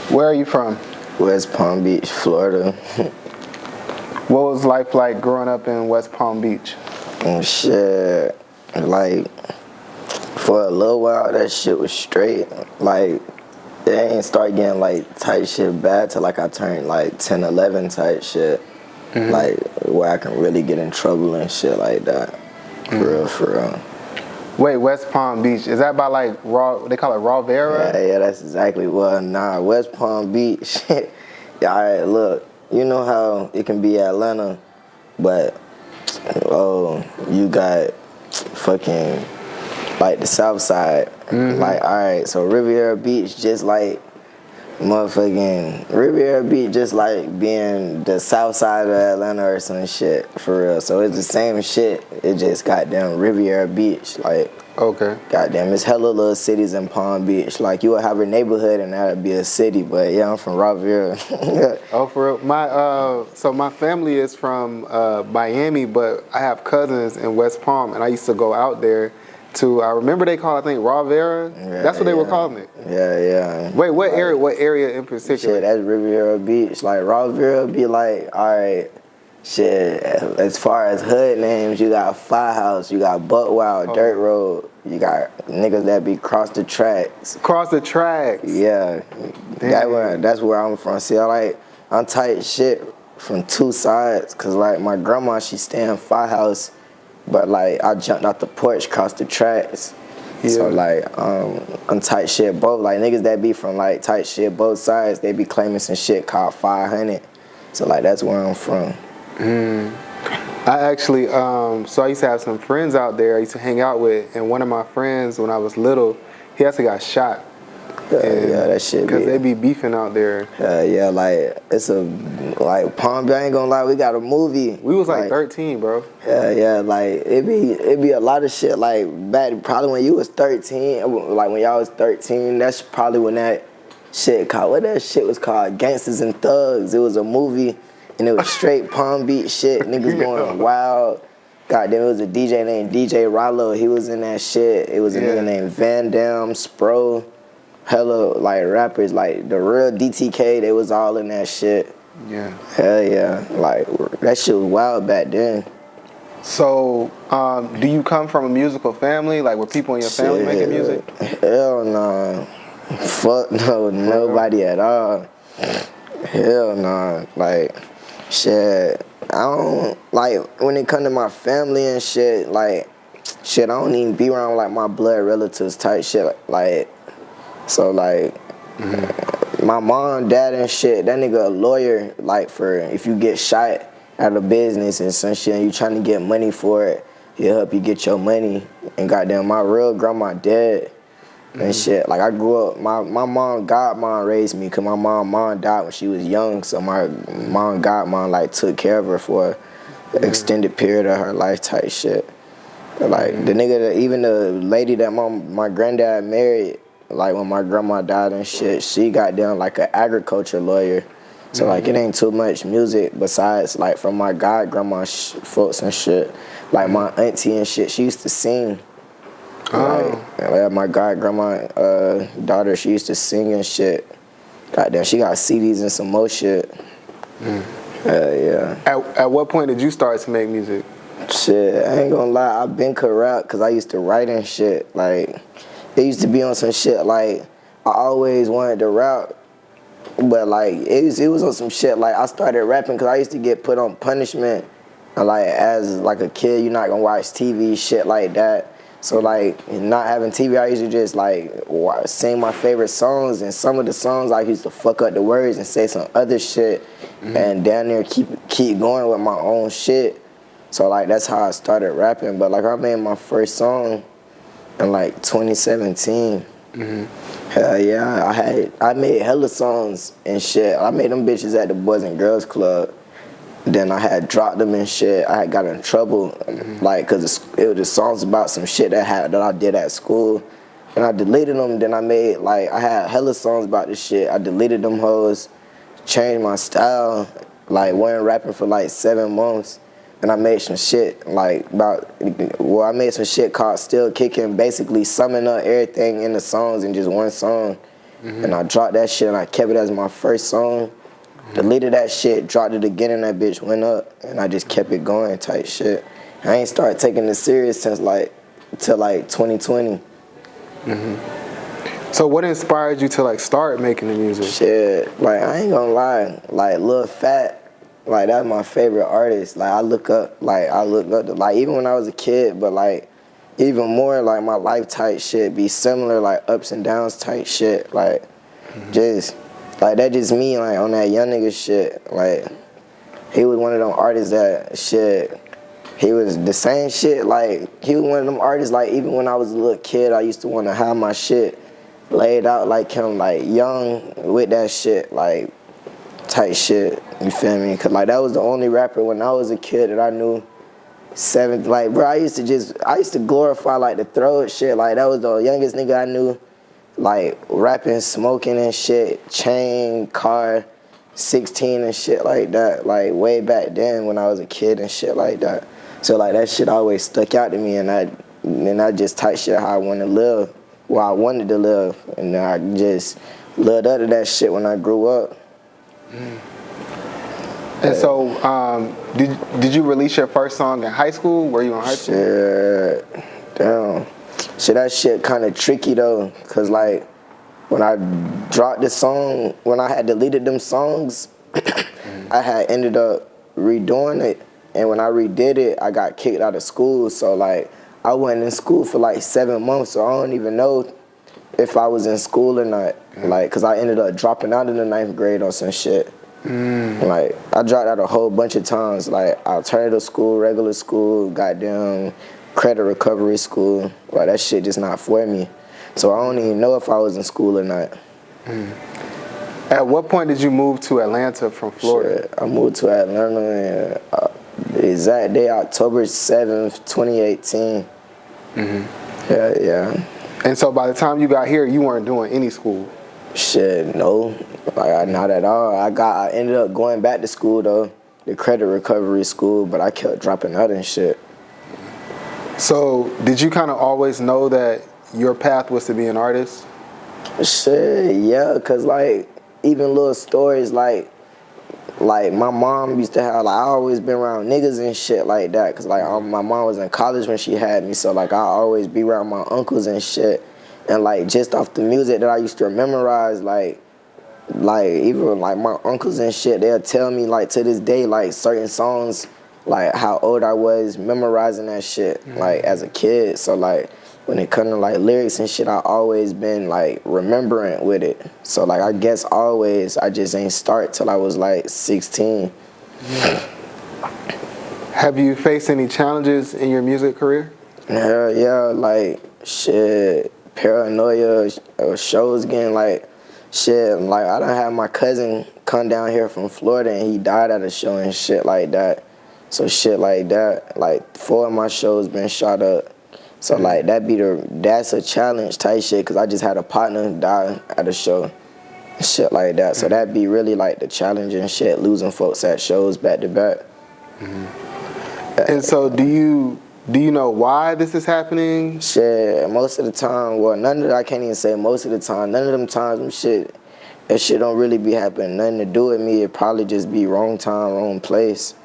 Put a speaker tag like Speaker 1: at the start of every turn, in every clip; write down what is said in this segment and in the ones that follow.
Speaker 1: Where are you from?
Speaker 2: West Palm Beach, Florida.
Speaker 1: What was life like growing up in West Palm Beach?
Speaker 2: Shit, like, for a little while, that shit was straight. Like, it ain't start getting, like, type shit bad till, like, I turned, like, 10, 11 type shit. Like, where I can really get in trouble and shit like that. For real, for real.
Speaker 1: Wait, West Palm Beach, is that by like they call it Raw Vera?
Speaker 2: Yeah, that's exactly what. Nah, West Palm Beach. Yeah, all right, look, you know how it can be Atlanta, but you got fucking like the South Side. Like, all right, so Riviera Beach just like motherfucking Riviera Beach just like being the South Side of Atlanta or some shit for real. So it's the same shit. It just goddamn Riviera Beach like.
Speaker 1: Okay.
Speaker 2: Goddamn, it's hella little cities in Palm Beach. Like, you would have a neighborhood and that'd be a city, but yeah, I'm from Rockville.
Speaker 1: Oh, for real? So my family is from Miami, but I have cousins in West Palm, and I used to go out there I remember they called, I think, Raw Vera?
Speaker 2: Yeah,
Speaker 1: That's what they were calling it.
Speaker 2: Yeah.
Speaker 1: Wait, what area? What area in particular?
Speaker 2: Shit, that's Riviera Beach. Like, Rockville be like, all right, shit, as far as hood names, you got Firehouse, you got Buckwild, Dirt Road, you got niggas that be Cross the Tracks.
Speaker 1: Cross the Tracks?
Speaker 2: Yeah. That's where I'm from. See, I'm tight shit from two sides, cause like my grandma, she stay in Firehouse, but like I jumped out the porch, crossed the tracks. Yeah. So like I'm tight shit both. Like niggas that be from like tight shit both sides, they be claiming some shit called 500. So like that's where I'm from.
Speaker 1: I actually, so I used to have some friends out there I used to hang out with, and one of my friends when I was little, he actually got shot.
Speaker 2: Yeah, that shit.
Speaker 1: Because they be beefing out there.
Speaker 2: Yeah, like it's like Palm Beach. I ain't gonna lie, we got a movie.
Speaker 1: We was like 13, bro.
Speaker 2: Yeah, like it be a lot of shit. Like back probably when you was 13, like when y'all was 13, that's probably when that shit called what that shit was called, Gangsters and Thugs. It was a movie, and it was straight Palm Beach shit. Niggas going wild. Goddamn, it was a DJ named DJ Rollo. He was in that shit. It was a nigga named Van Dam, Spro. Hella like rappers, like the real DTK, they was all in that shit.
Speaker 1: Yeah.
Speaker 2: Hell yeah. Like that shit was wild back then.
Speaker 1: So, do you come from a musical family? Like were people in your family making music?
Speaker 2: Hell no. Fuck no, nobody at all. Hell no. Like shit. I don't like when it come to my family and shit, like shit, I don't even be around like my blood relatives type shit. Like so like my mom, dad and shit, that nigga a lawyer, like for if you get shot out of business and some shit and you trying to get money for it, he'll help you get your money. And goddamn, my real grandma dead and shit. Like I grew up, my mom, godmom raised me, cause my mom died when she was young, so my mom, godmom like took care of her for an extended period of her life type shit. Like the nigga, even the lady that my granddad married, like when my grandma died and shit, she got down like an agriculture lawyer. So like it ain't too much music besides like from my god grandma folks and shit. Like my auntie and shit, she used to sing. Like my god grandma daughter, she used to sing and shit. Goddamn, she got CDs and some more shit. Yeah.
Speaker 1: At what point did you start to make music?
Speaker 2: Shit, I ain't gonna lie, I've been corrupt because I used to write and shit. Like it used to be on some shit like I always wanted to rap, but like it was on some shit like I started rapping because I used to get put on punishment, and like as like a kid you're not gonna watch TV shit like that. So like not having TV, I used to just like sing my favorite songs, and some of the songs I used to fuck up the words and say some other shit, and down there keep going with my own shit. So like that's how I started rapping. But like I made my first song in like 2017. Hell yeah, I made hella songs and shit. I made them bitches at the Boys and Girls Club. Then I had dropped them and shit. I had got in trouble, like, cause it was just songs about some shit that I did at school. And I deleted them. Then I made like I had hella songs about this shit. I deleted them hoes, changed my style. Like wasn't rapping for like 7 months. And I made some shit like I made some shit called Still Kicking, basically summing up everything in the songs in just one song. and I dropped that shit and I kept it as my first song. Deleted that shit, dropped it again, and that bitch went up, and I just kept it going type shit. I ain't started taking it serious since till 2020.
Speaker 1: So what inspired you to like start making the music?
Speaker 2: Shit, like I ain't gonna lie, like Lil Fat, like that's my favorite artist. Like I look up to, like even when I was a kid, but like even more like my life type shit be similar, like ups and downs type shit, like just like that just me like on that young nigga shit. Like he was one of them artists that shit. He was the same shit. Like he was one of them artists. Like even when I was a little kid, I used to want to have my shit laid out like him, like young with that shit, like type shit. You feel me? Cause like that was the only rapper when I was a kid that I knew. Like bro, I used to glorify like the throat shit. Like that was the youngest nigga I knew. Like rapping, smoking and shit, chain, car, 16 and shit like that. Like way back then when I was a kid and shit like that. So like that shit always stuck out to me, and I just type shit how I want to live, where I wanted to live, and I just lived up to that shit when I grew up.
Speaker 1: And so, did you release your first song in high school? Were you in high school?
Speaker 2: Shit, damn. Shit, that shit kind of tricky though, cause like when I dropped the song, when I had deleted them songs, I had ended up redoing it. And when I redid it, I got kicked out of school. So like I wasn't in school for like 7 months, so I don't even know if I was in school or not. Like, cause I ended up dropping out in the 9th grade on some shit. Like I dropped out a whole bunch of times, like alternative school, regular school, goddamn credit recovery school. Like that shit just not for me. So I don't even know if I was in school or not.
Speaker 1: At what point did you move to Atlanta from Florida?
Speaker 2: Shit, I moved to Atlanta the exact day, October 7th, 2018. Yeah.
Speaker 1: And so by the time you got here, you weren't doing any school?
Speaker 2: Shit, no. Like, not at all. I ended up going back to school, though, the credit recovery school, but I kept dropping out and shit.
Speaker 1: So did you kind of always know that your path was to be an artist?
Speaker 2: Shit, yeah, because, like, even little stories, like my mom used to have, like, I always been around niggas and shit like that, because, like, my mom was in college when she had me, so, like, I always be around my uncles and shit. And, like, just off the music that I used to memorize, like even, like, my uncles and shit, they'll tell me, like, to this day, like, certain songs, like, how old I was memorizing that shit, like, as a kid. So, like, when it comes to, like, lyrics and shit, I always been, like, remembering with it. So, like, I guess always, I just ain't start till I was, like, 16.
Speaker 1: Have you faced any challenges in your music career?
Speaker 2: Hell yeah, like, shit, paranoia, shows getting, like, shit, like, I done had my cousin come down here from Florida and he died at a show and shit like that. So shit like that, like, 4 of my shows been shot up. So, like, that's a challenge type shit, because I just had a partner die at a show, shit like that. So that be really, like, the challenging shit, losing folks at shows back to back.
Speaker 1: And so do you know why this is happening?
Speaker 2: Shit, most of the time, well, I can't even say most of the time. None of them times, that shit don't really be happening. Nothing to do with me. It probably just be wrong time, wrong place.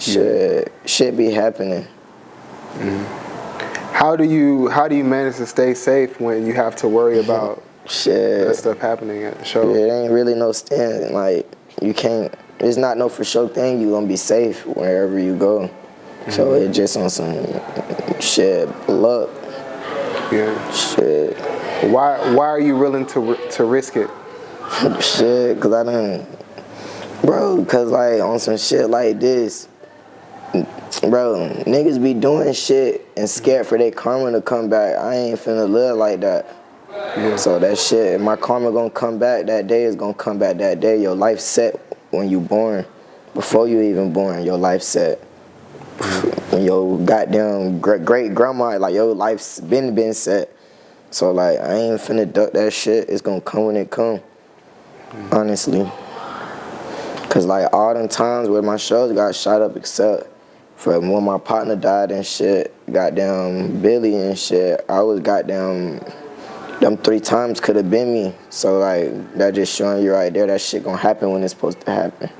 Speaker 2: Shit be happening.
Speaker 1: How do you manage to stay safe when you have to worry about
Speaker 2: shit,
Speaker 1: that stuff happening at the show?
Speaker 2: It ain't really no stand. Like, you can't, it's not no for sure thing you gonna be safe wherever you go. So it just on some shit, luck.
Speaker 1: Yeah.
Speaker 2: Shit.
Speaker 1: Why are you willing to risk it?
Speaker 2: Shit, cause cause like on some shit like this, bro, niggas be doing shit and scared for their karma to come back. I ain't finna live like that. Yeah. So that shit, if my karma gonna come back, that day is gonna come back that day. Your life set when you born. Before you even born, your life set. When your goddamn great grandma, like, your life's been set. So, like, I ain't finna duck that shit. It's gonna come when it come. Honestly. Cause, like, all them times where my shows got shot up, except for when my partner died and shit, goddamn Billy and shit, I was goddamn them 3 times could have been me. So like that just showing you right there that shit gonna happen when it's supposed to happen.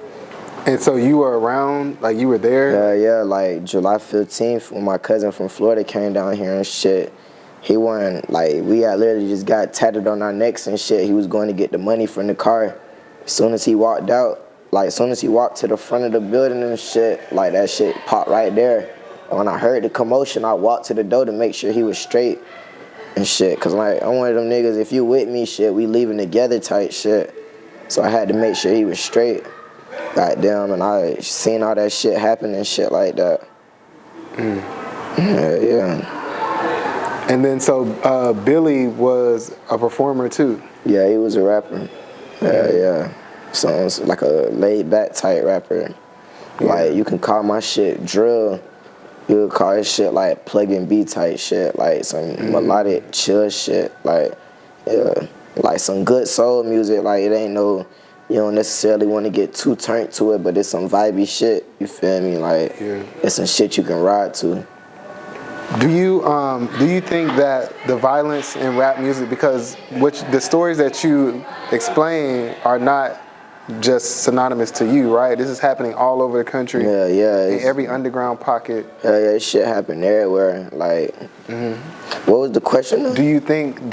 Speaker 1: And so you were around, like you were there?
Speaker 2: Yeah, like July 15th when my cousin from Florida came down here and shit. He wasn't, like, we had literally just got tatted on our necks and shit. He was going to get the money from the car. As soon as he walked out, like, as soon as he walked to the front of the building and shit, like, that shit popped right there. And when I heard the commotion, I walked to the door to make sure he was straight and shit. Because, like, I'm one of them niggas, if you with me, shit, we leaving together type shit. So I had to make sure he was straight. Goddamn, and I seen all that shit happen and shit like that. Yeah.
Speaker 1: And then so Billy was a performer too?
Speaker 2: Yeah, he was a rapper. Yeah. So it's like a laid back type rapper. Like you can call my shit drill. You could call his shit like plug and B type shit. Like some melodic chill shit. Like like some good soul music. Like it ain't no, you don't necessarily want to get too turned to it, but it's some vibey shit. You feel me? Like it's some shit you can ride to.
Speaker 1: Do you think that the violence in rap music, because the stories that you explain are not just synonymous to you, right? This is happening all over the country.
Speaker 2: Yeah.
Speaker 1: In every underground pocket.
Speaker 2: Yeah, this shit happen everywhere. Like, what was the question though?
Speaker 1: Do you think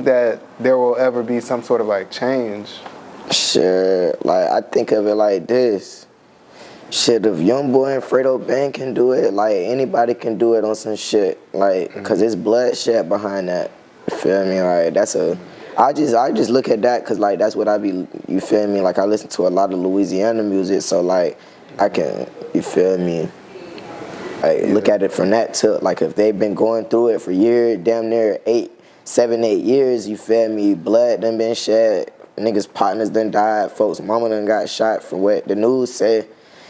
Speaker 1: that there will ever be some sort of like change?
Speaker 2: Sure. Like, I think of it like this. Shit, if Youngboy and Fredo Bang can do it, like, anybody can do it on some shit. Like, because it's bloodshed behind that. You feel me? Like, I just look at that because, like, that's what I be, you feel me? Like, I listen to a lot of Louisiana music, so, like, I can, you feel me? Like, look at it from that tip. Like, if they've been going through it for years, damn near 7, 8 years, you feel me? Blood done been shed. Niggas' partners done died. Folks' mama done got shot for what the news said.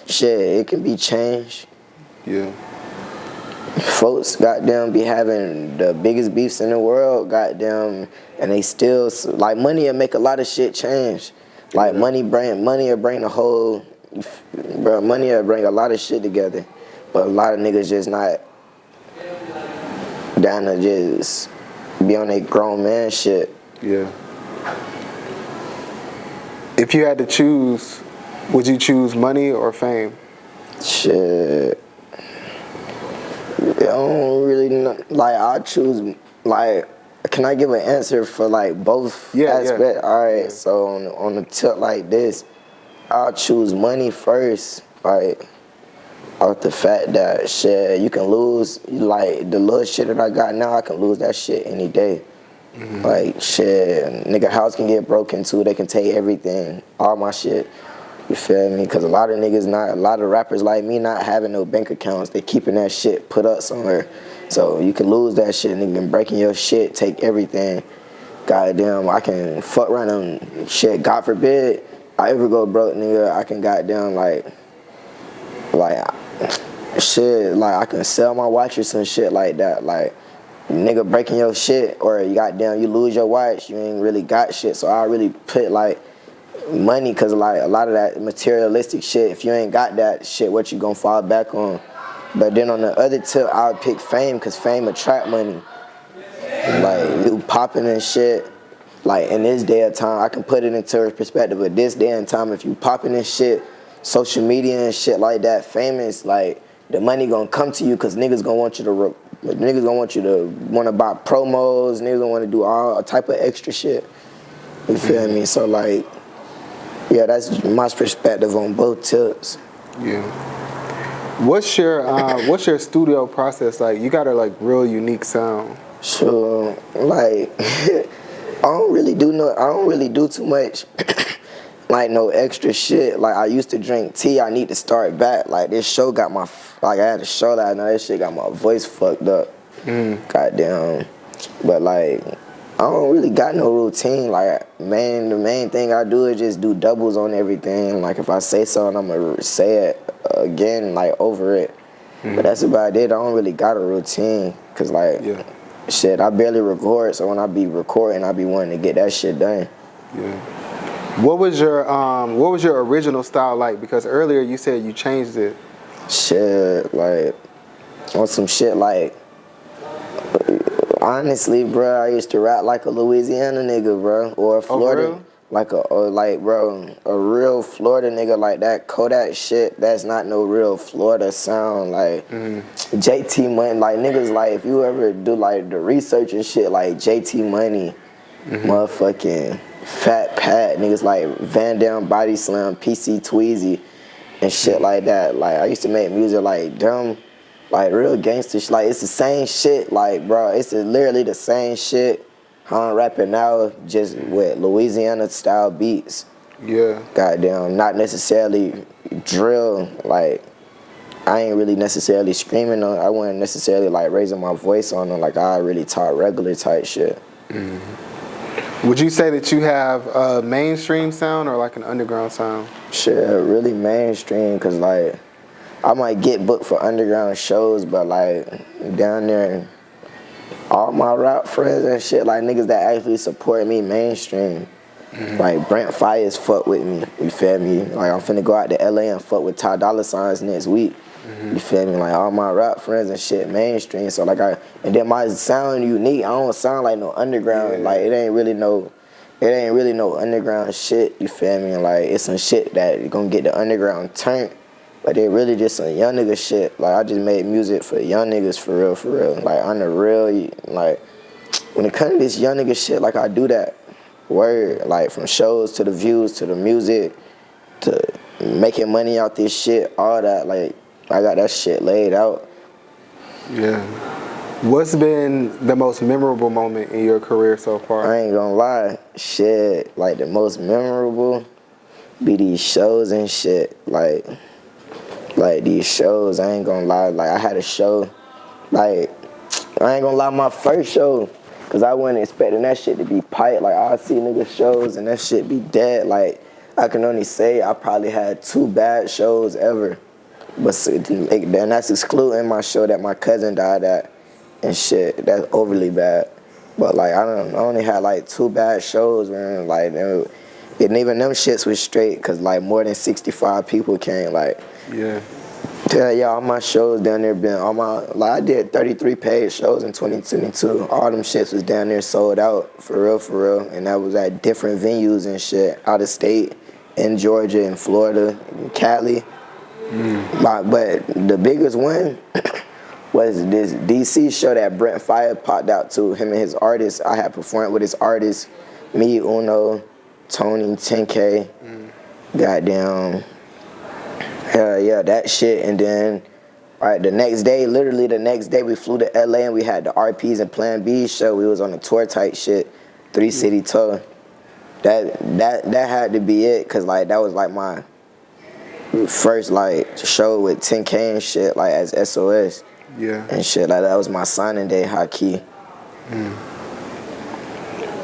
Speaker 2: Shit, it can be changed.
Speaker 1: Yeah.
Speaker 2: Folks, goddamn, be having the biggest beefs in the world, goddamn, and they still, like, money will make a lot of shit change. Like, money will bring the whole, bro, money will bring a lot of shit together. But a lot of niggas just not down to just be on their grown man shit.
Speaker 1: Yeah. If you had to choose, would you choose money or fame?
Speaker 2: Shit. I don't really know. Like, I choose, like, can I give an answer for, like, both aspects?
Speaker 1: Yeah.
Speaker 2: All right, so on the tip like this, I'll choose money first, like, off the fact that, shit, you can lose, like, the little shit that I got now, I can lose that shit any day. Like, shit, nigga house can get broken too, they can take everything, all my shit. You feel me? Because a lot of rappers like me not having no bank accounts. They keeping that shit put up somewhere. So you can lose that shit, nigga, breaking your shit, take everything. Goddamn, I can fuck around and shit. God forbid I ever go broke, nigga. I can goddamn like shit. Like I can sell my watch or some shit like that. Like nigga breaking your shit or you goddamn you lose your watch, you ain't really got shit. So I really put like money, cause like a lot of that materialistic shit, if you ain't got that shit, what you gonna fall back on? But then on the other tip, I would pick fame, cause fame attract money. Like you popping and shit, like in this day of time, I can put it into perspective. But this day and time, if you popping and shit, social media and shit like that, famous, like the money gonna come to you, cause niggas gonna want you to wanna buy promos, niggas gonna wanna do all type of extra shit. You feel me? So like, yeah, that's my perspective on both tips.
Speaker 1: Yeah. What's your studio process like? You got a like real unique sound.
Speaker 2: So like, I don't really do too much, like no extra shit. Like I used to drink tea. I need to start back. Like this show got I had a show last night. This shit got my voice fucked up. Goddamn. But like, I don't really got no routine. Like, the main thing I do is just do doubles on everything. Like, if I say something, I'm gonna say it again, like, over it. But that's about it. I don't really got a routine. Cause, like, shit, I barely record. So when I be recording, I be wanting to get that shit done.
Speaker 1: Yeah. What was your original style like? Because earlier you said you changed it.
Speaker 2: Shit, like, on some shit, like, I Honestly, bro, I used to rap like a Louisiana nigga, bro, or a Florida,
Speaker 1: real?
Speaker 2: bro, a real Florida nigga like that Kodak shit. That's not no real Florida sound. Like JT Money, like niggas, like if you ever do like the research and shit, like JT Money, motherfucking Fat Pat, niggas like Van Dam Body Slam, PC Tweezy, and shit like that. Like I used to make music like dumb. Like real gangster shit, like it's the same shit, like bro, it's literally the same shit how I'm rapping now, just with Louisiana style beats.
Speaker 1: Yeah.
Speaker 2: Goddamn, not necessarily drill, like I ain't really necessarily screaming on, I wasn't necessarily like raising my voice on them, like I really talk regular type shit.
Speaker 1: Would you say that you have a mainstream sound or like an underground sound?
Speaker 2: Shit, really mainstream, cause like I might get booked for underground shows, but like down there, all my rap friends and shit, like niggas that actually support me mainstream. Like Brent Fires fuck with me, you feel me? Like I'm finna go out to LA and fuck with Ty Dolla Signs next week. You feel me? Like all my rap friends and shit mainstream. So like and then my sound unique. I don't sound like no underground. Like it ain't really no underground shit. You feel me? Like it's some shit that gonna get the underground turned. But they really just some young nigga shit. Like I just made music for young niggas for real. Like on the real, like when it comes to this young nigga shit, like I do that. Word, like from shows to the views to the music to making money out this shit, all that, like I got that shit laid out.
Speaker 1: Yeah. What's been the most memorable moment in your career so far?
Speaker 2: I ain't gonna lie, shit, like the most memorable be these shows and shit, like these shows, I ain't gonna lie, like I had a show, like I ain't gonna lie, my first show, cause I wasn't expecting that shit to be pipe. Like I see niggas shows and that shit be dead. Like I can only say I probably had 2 bad shows ever, but and that's excluding my show that my cousin died at and shit. That's overly bad. But like I only had like 2 bad shows, man. Like and even them shits was straight, cause like more than 65 people came. Like
Speaker 1: Yeah.
Speaker 2: tell y'all, all my shows down there been like I did 33 paid shows in 2022. All them shits was down there sold out for real, and that was at different venues and shit, out of state, in Georgia, in Florida, in Cali. But the biggest one was this DC show that Brent Fire popped out to. Him and his artists. I had performed with his artists, me, Uno, Tony, 10K, goddamn. Hell yeah, that shit. And then, literally the next day, we flew to LA and we had the RPs and Plan B show. We was on a tour type shit, 3-city tour. That had to be it, cause like that was like my first like show with 10K and shit, like as SOS.
Speaker 1: Yeah.
Speaker 2: And shit, like that was my signing day, high key.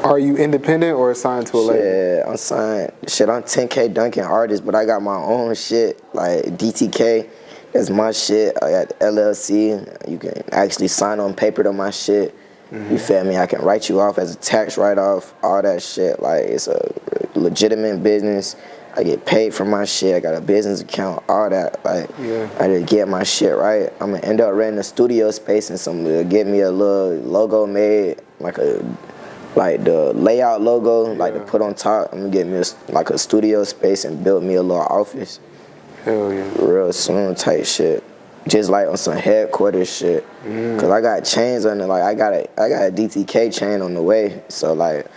Speaker 1: Are you independent or assigned to a label?
Speaker 2: Yeah, I'm signed. Shit, I'm 10K Duncan artist, but I got my own shit, like DTK. That's my shit. I got LLC. You can actually sign on paper to my shit. You feel me? I can write you off as a tax write-off, all that shit. Like, it's a legitimate business. I get paid for my shit. I got a business account, all that. Like, I just get my shit right. I'm gonna end up renting a studio space and get me a little logo made, like the layout logo, like to put on top. I'm gonna get me a studio space and build me a little office.
Speaker 1: Hell yeah.
Speaker 2: Real soon type shit. Just like on some headquarters shit. Cause I got chains on it. Like I got a DTK chain on the way. So like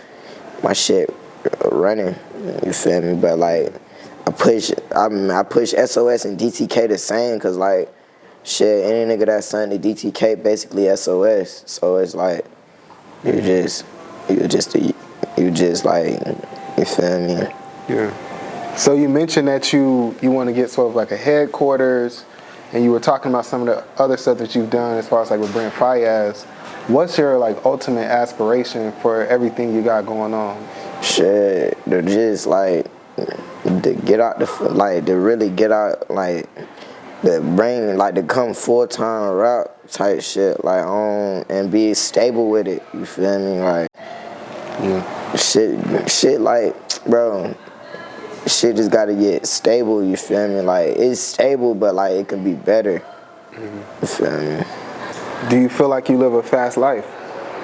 Speaker 2: my shit running. You feel me? But like I push SOS and DTK the same, cause like shit, any nigga that signed to DTK basically SOS. So it's like you just like, you feel me?
Speaker 1: Yeah. So you mentioned that you want to get sort of like a headquarters, and you were talking about some of the other stuff that you've done as far as like with Brent Fayez. What's your like ultimate aspiration for everything you got going on?
Speaker 2: Shit, to just like to get out to really get out, like to bring, like to come full-time rap type shit, like on, and be stable with it. You feel me? Like shit like, bro, shit just gotta get stable. You feel me? Like it's stable, but like it can be better. You feel me?
Speaker 1: Do you feel like you live a fast life?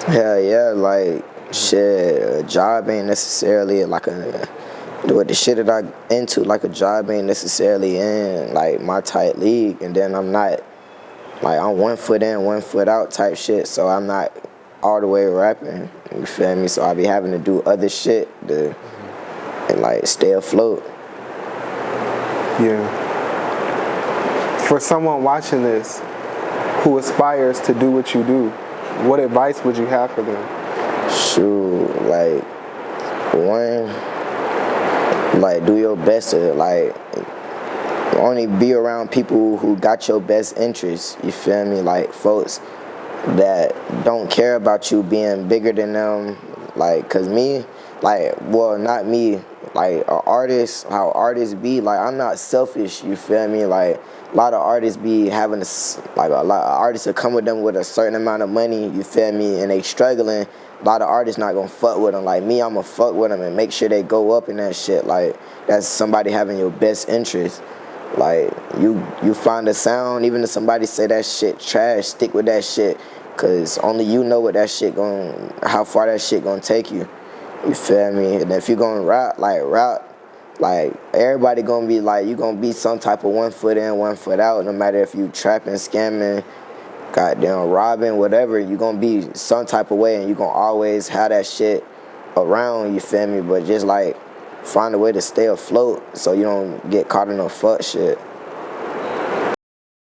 Speaker 2: Hell yeah, like shit, a job ain't necessarily like a with the shit that I into, like a job ain't necessarily in like my tight league, and then I'm not like I'm 1 foot in, 1 foot out type shit, so I'm not all the way rapping. You feel me? So I be having to do other shit to and like stay afloat.
Speaker 1: Yeah. For someone watching this who aspires to do what you do, what advice would you have for them?
Speaker 2: Shoot, like one, like do your best to like only be around people who got your best interests. You feel me? Like folks that don't care about you being bigger than them. Like, cause me, like, well, not me. Like a artist, how artists be. Like, I'm not selfish. You feel me? Like, a lot of artists be having like a lot of artists will come with them with a certain amount of money. You feel me? And they struggling. A lot of artists not gonna fuck with them. Like me, I'ma fuck with them and make sure they go up in that shit. Like that's somebody having your best interest. Like you find a sound, even if somebody say that shit trash, stick with that shit, cause only you know what that shit how far that shit gonna take you. You feel me? And if you gonna rap, like everybody gonna be like you gonna be some type of 1 foot in, 1 foot out. No matter if you trapping, scamming, goddamn robbing, whatever, you gonna be some type of way, and you gonna always have that shit around. You feel me? But just like find a way to stay afloat so you don't get caught in no fuck shit.